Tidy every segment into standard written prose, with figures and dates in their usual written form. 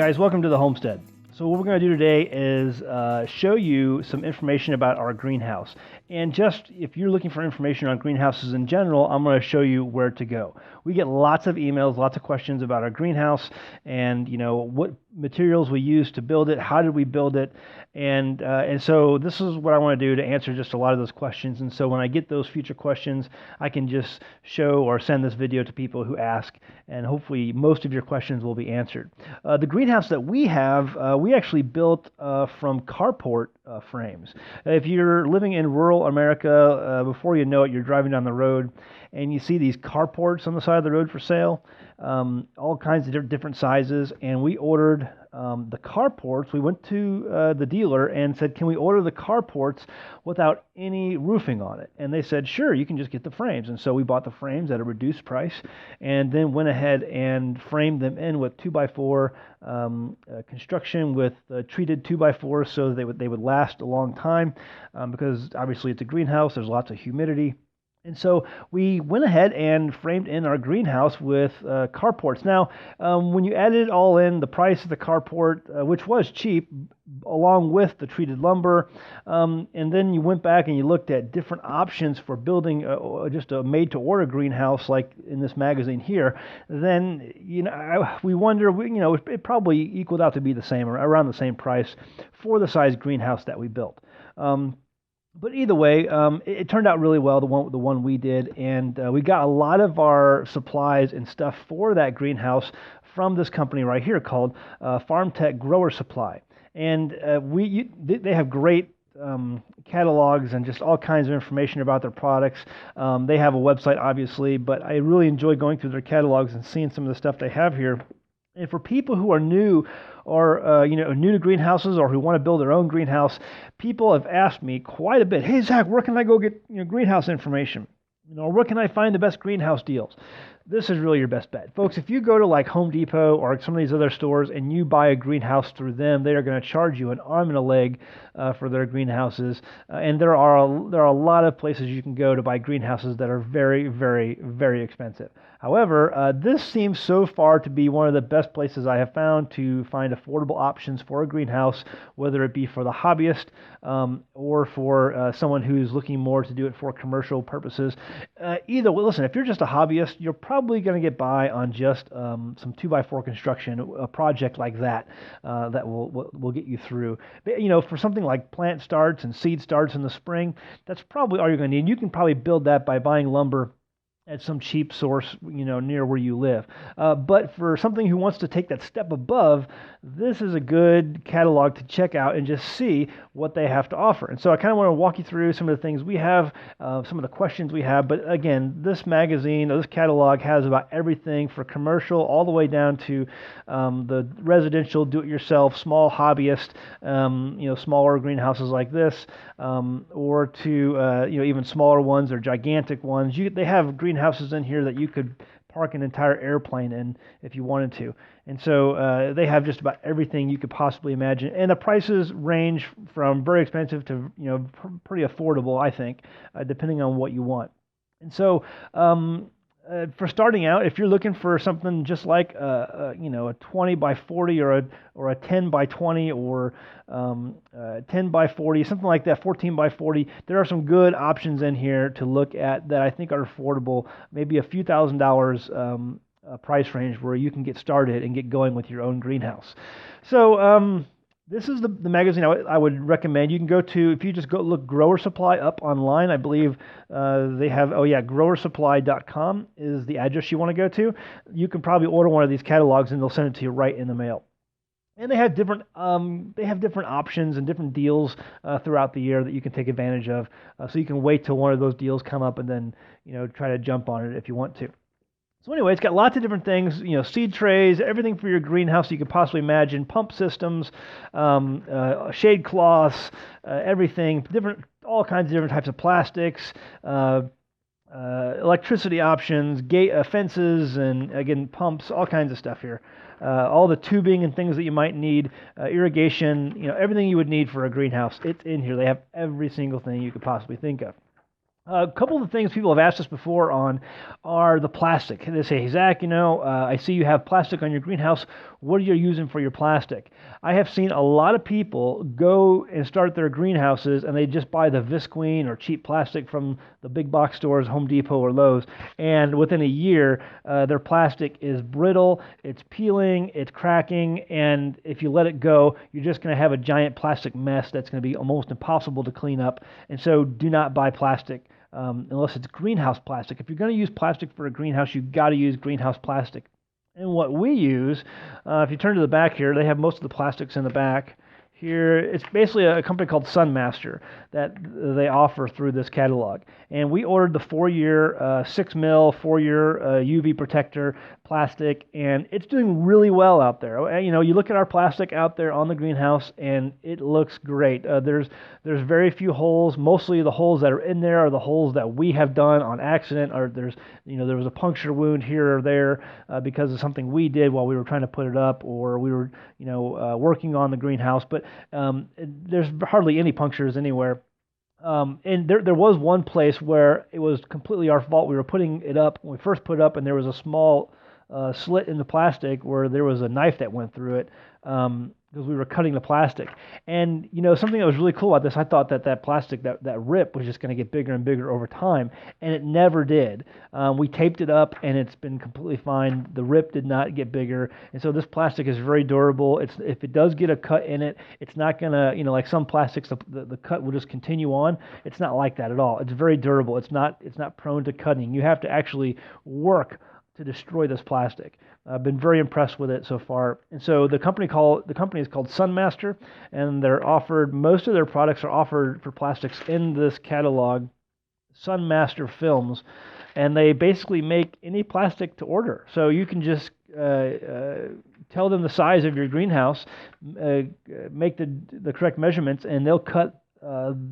guys, welcome to the Homestead. So what we're going to do today is show you some information about our greenhouse. And just if you're looking for information on greenhouses in general, I'm going to show you where to go. We get lots of emails, lots of questions about our greenhouse and what materials we use to build it, how did we build it, and so this is what I want to do to answer just a lot of those questions. And so when I get those future questions, I can just show or send this video to people who ask, and hopefully most of your questions will be answered. The greenhouse that we have, we actually built from carport frames. If you're living in rural America, before you know it, you're driving down the road and you see these carports on the side of the road for sale, all kinds of different sizes, and we ordered the carports. We went to the dealer and said, can we order the carports without any roofing on it? And they said, sure, you can just get the frames. And so we bought the frames at a reduced price and then went ahead and framed them in with 2x4 construction with treated 2x4 so they would last a long time, because obviously it's a greenhouse, there's lots of humidity. And so we went ahead and framed in our greenhouse with carports. Now, when you added it all in, the price of the carport, which was cheap, along with the treated lumber, and then you went back and you looked at different options for building just a made-to-order greenhouse like in this magazine here, then we wonder, it probably equaled out to be the same, or around the same price for the size greenhouse that we built. But either way, it turned out really well, the one we did, and we got a lot of our supplies and stuff for that greenhouse from this company right here called Farm Tech Grower Supply. And they have great catalogs and just all kinds of information about their products. They have a website, obviously, but I really enjoy going through their catalogs and seeing some of the stuff they have here. And for people who are new or new to greenhouses or who want to build their own greenhouse, people have asked me quite a bit, hey, Zach, where can I go get greenhouse information? Where can I find the best greenhouse deals? This is really your best bet. Folks, if you go to like Home Depot or some of these other stores and you buy a greenhouse through them, they are going to charge you an arm and a leg for their greenhouses. And there are a lot of places you can go to buy greenhouses that are very, very, very expensive. However, this seems so far to be one of the best places I have found to find affordable options for a greenhouse, whether it be for the hobbyist or for someone who's looking more to do it for commercial purposes. Either way, listen, if you're just a hobbyist, you're probably going to get by on just some 2x4 construction, a project like that that will get you through. But, for something like plant starts and seed starts in the spring, that's probably all you're going to need. You can probably build that by buying lumber at some cheap source, near where you live. But for something who wants to take that step above, this is a good catalog to check out and just see what they have to offer. And so I kind of want to walk you through some of the things we have, some of the questions we have. But again, this magazine, or this catalog, has about everything for commercial all the way down to the residential, do-it-yourself, small hobbyist, smaller greenhouses like this, or to even smaller ones or gigantic ones. They have greenhouses in here that you could park an entire airplane in if you wanted to. And so they have just about everything you could possibly imagine. And the prices range from very expensive to pretty affordable, I think, depending on what you want. And so for starting out, if you're looking for something just like a 20 by 40 or a 10 by 20 or 10 by 40, something like that, 14 by 40, there are some good options in here to look at that I think are affordable, maybe a few $1,000s price range where you can get started and get going with your own greenhouse. So this is the magazine I would recommend. You can go to, if you just go look Grower Supply up online, I believe they have, growersupply.com is the address you want to go to. You can probably order one of these catalogs and they'll send it to you right in the mail. And they have different options and different deals throughout the year that you can take advantage of. So you can wait till one of those deals come up and then try to jump on it if you want to. So anyway, it's got lots of different things, seed trays, everything for your greenhouse you could possibly imagine, pump systems, shade cloths, everything, all kinds of different types of plastics, electricity options, fences, and again, pumps, all kinds of stuff here. All the tubing and things that you might need, irrigation, everything you would need for a greenhouse, it's in here. They have every single thing you could possibly think of. A couple of the things people have asked us before on are the plastic. They say, hey, Zach, I see you have plastic on your greenhouse. What are you using for your plastic? I have seen a lot of people go and start their greenhouses and they just buy the Visqueen or cheap plastic from the big box stores, Home Depot or Lowe's, and within a year, their plastic is brittle, it's peeling, it's cracking, and if you let it go, you're just going to have a giant plastic mess that's going to be almost impossible to clean up. And so do not buy plastic unless it's greenhouse plastic. If you're going to use plastic for a greenhouse, you've got to use greenhouse plastic. And what we use, if you turn to the back here, they have most of the plastics in the back. Here, it's basically a company called Sunmaster that they offer through this catalog. And we ordered the 4-year, 6 mil, 4-year UV protector plastic, and it's doing really well out there. You look at our plastic out there on the greenhouse, and it looks great. There's very few holes. Mostly the holes that are in there are the holes that we have done on accident, or there was a puncture wound here or there because of something we did while we were trying to put it up, or we were working on the greenhouse. But there's hardly any punctures anywhere. And there was one place where it was completely our fault. We were putting it up when we first put it up, and there was a small slit in the plastic where there was a knife that went through it because we were cutting the plastic. And something that was really cool about this, I thought that plastic, that rip was just going to get bigger and bigger over time, and it never did. We taped it up, and it's been completely fine. The rip did not get bigger, and so this plastic is very durable. If it does get a cut in it, it's not gonna, like some plastics, the cut will just continue on. It's not like that at all. It's very durable. It's not prone to cutting. You have to actually work to destroy this plastic. I've been very impressed with it so far. And so the company is called Sunmaster, and most of their products are offered for plastics in this catalog, Sunmaster Films, and they basically make any plastic to order. So you can just tell them the size of your greenhouse, make the correct measurements, and they'll cut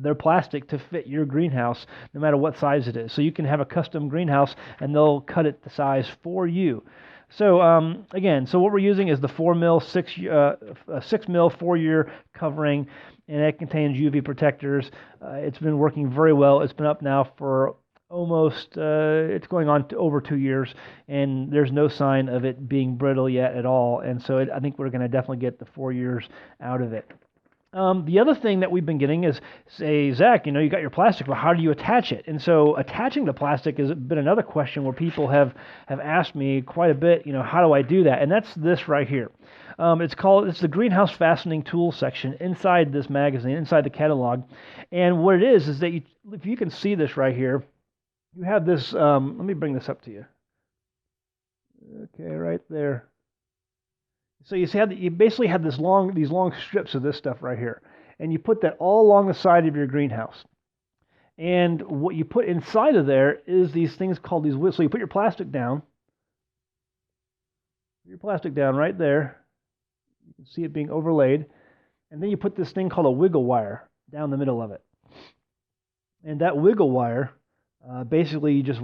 their plastic to fit your greenhouse, no matter what size it is. So you can have a custom greenhouse, and they'll cut it the size for you. So again, what we're using is the 6 mil 4-year covering, and it contains UV protectors. It's been working very well. It's been up now for almost, it's going on to over 2 years, and there's no sign of it being brittle yet at all. And so I think we're going to definitely get the 4 years out of it. The other thing that we've been getting is, say, Zach, you got your plastic, but how do you attach it? And so attaching the plastic has been another question where people have asked me quite a bit, how do I do that? And that's this right here. It's the Greenhouse Fastening Tools section inside this magazine, inside the catalog. And what it is that if you can see this right here, you have this, let me bring this up to you. Okay, right there. So you basically have these long strips of this stuff right here, and you put that all along the side of your greenhouse. And what you put inside of there is these things called these wiggles. So you put your plastic down right there. You can see it being overlaid, and then you put this thing called a wiggle wire down the middle of it. And that wiggle wire, basically you just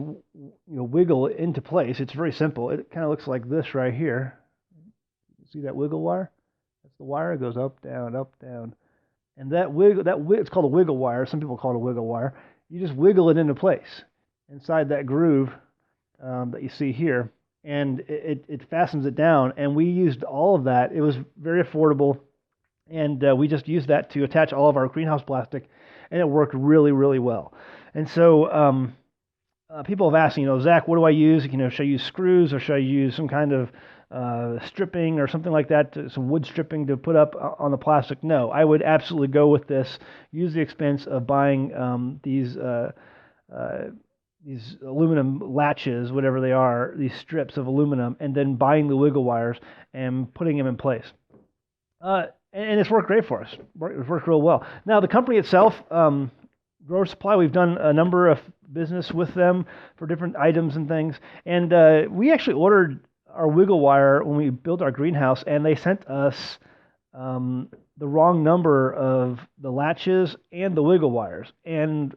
wiggle it into place. It's very simple. It kind of looks like this right here. See that wiggle wire? That's the wire. It goes up, down, and it's called a wiggle wire. Some people call it a wiggle wire. You just wiggle it into place inside that groove that you see here, and it fastens it down. And we used all of that. It was very affordable, and we just used that to attach all of our greenhouse plastic, and it worked really, really well. And so people have asked, Zach, what do I use? Should I use screws, or should I use some kind of stripping or something like that, some wood stripping to put up on the plastic? No, I would absolutely go with this. Use the expense of buying these aluminum latches, whatever they are, these strips of aluminum, and then buying the wiggle wires and putting them in place. And it's worked great for us. It's worked real well. Now, the company itself, Grower Supply, we've done a number of business with them for different items and things. And we actually ordered our wiggle wire when we built our greenhouse, and they sent us the wrong number of the latches and the wiggle wires. And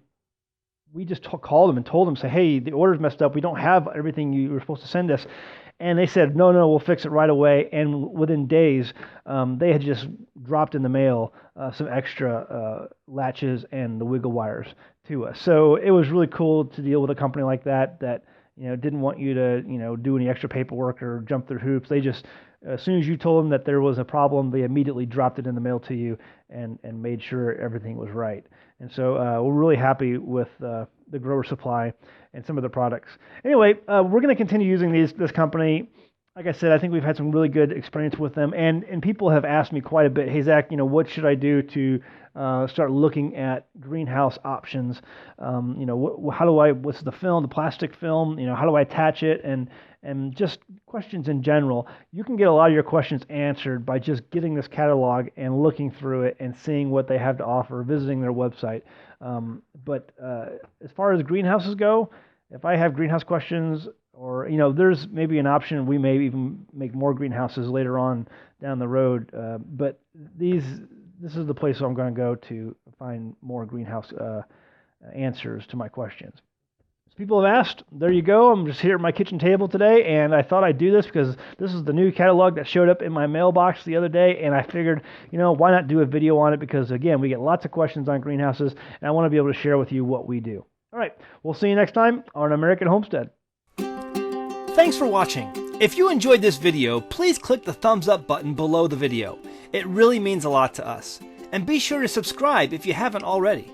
we just called them and told them, say, hey, the order's messed up. We don't have everything you were supposed to send us. And they said, no, we'll fix it right away. And within days, they had just dropped in the mail some extra latches and the wiggle wires to us. So it was really cool to deal with a company like that didn't want you to do any extra paperwork or jump through hoops. They just, as soon as you told them that there was a problem, they immediately dropped it in the mail to you and made sure everything was right. And so we're really happy with the grower supply and some of the products. Anyway, we're going to continue using this company. Like I said, I think we've had some really good experience with them, and people have asked me quite a bit, hey Zach, what should I do to start looking at greenhouse options? What's the film, the plastic film? How do I attach it? And just questions in general. You can get a lot of your questions answered by just getting this catalog and looking through it and seeing what they have to offer, visiting their website. But as far as greenhouses go, if I have greenhouse questions, or there's maybe an option, we may even make more greenhouses later on down the road. But this is the place I'm going to go to find more greenhouse answers to my questions. So people have asked. There you go. I'm just here at my kitchen table today, and I thought I'd do this because this is the new catalog that showed up in my mailbox the other day, and I figured, why not do a video on it? Because again, we get lots of questions on greenhouses, and I want to be able to share with you what we do. All right, we'll see you next time on American Homestead. Thanks for watching. If you enjoyed this video, please click the thumbs up button below the video. It really means a lot to us. And be sure to subscribe if you haven't already.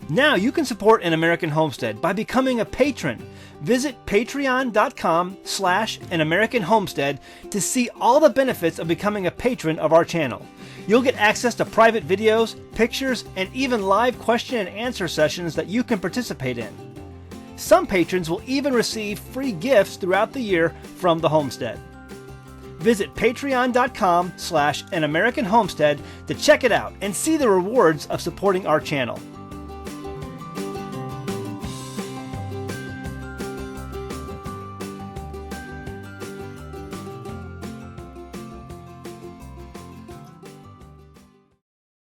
Now you can support An American Homestead by becoming a patron. Visit patreon.com/An American Homestead to see all the benefits of becoming a patron of our channel. You'll get access to private videos, pictures, and even live question and answer sessions that you can participate in. Some patrons will even receive free gifts throughout the year from the homestead. Visit patreon.com/An American Homestead to check it out and see the rewards of supporting our channel.